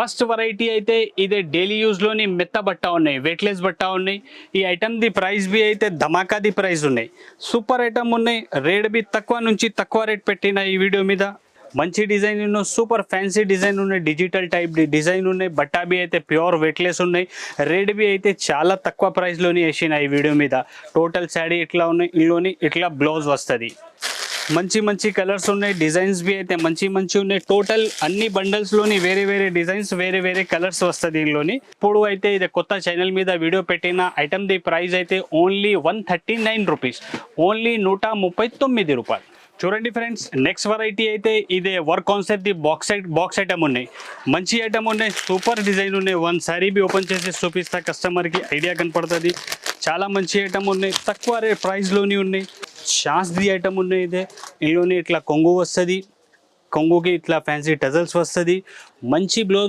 First variety అయితే ఇదే daily యూజ్లోని మెత్త బట్ట ఉన్నాయి, వెయిట్లెస్ బట్ట ఉన్నాయి. ఈ ఐటమ్ది ప్రైస్ బి అయితే ధమాకాది ప్రైస్ ఉన్నాయి. సూపర్ ఐటమ్ ఉన్నాయి. రేట్ బి తక్కువ నుంచి తక్కువ రేట్ పెట్టిన ఈ వీడియో మీద. మంచి డిజైన్ ఉన్న సూపర్ ఫ్యాన్సీ డిజైన్ ఉన్నాయి, డిజిటల్ టైప్ డిజైన్ ఉన్నాయి. బట్టా బి అయితే ప్యూర్ వెయిట్లెస్ ఉన్నాయి. రేట్ బి అయితే చాలా తక్కువ ప్రైస్లోని వేసిన ఈ వీడియో మీద. టోటల్ శాడీ ఇట్లా ఉన్నాయి, ఇందులోని ఇట్లా బ్లౌజ్ వస్తుంది. మంచి మంచి కలర్స్ ఉన్నాయి, డిజైన్స్ బి అయితే మంచి మంచి ఉన్నాయి. టోటల్ అన్ని బండల్స్లోని వేరే వేరే డిజైన్స్, వేరే వేరే కలర్స్ వస్తుంది దీనిలోని. ఇప్పుడు అయితే ఇది కొత్త ఛానల్ మీద వీడియో పెట్టిన ఐటమ్ ది ప్రైస్ అయితే ఓన్లీ 139 రూపీస్, ఓన్లీ 139 రూపాయలు. చూడండి ఫ్రెండ్స్, నెక్స్ట్ వెరైటీ అయితే ఇదే work concept the box item ఉన్నాయి. మంచి ఐటమ్ ఉన్నాయి, సూపర్ డిజైన్ ఉన్నాయి. వన్ సారీ బి ఓపెన్ చేసి చూపిస్తా, కస్టమర్కి ఐడియా కనపడుతుంది. చాలా మంచి ఐటమ్ ఉన్నాయి, తక్కువ ప్రైస్లోని ఉన్నాయి. షాన్స్ ది ఐటమ్ ఉన్నాయి. ఇదే ఇందులోని ఇట్లా కొంగు వస్తుంది, కొంగుకి ఇట్లా ఫ్యాన్సీ టజల్స్ వస్తుంది. మంచి బ్లౌజ్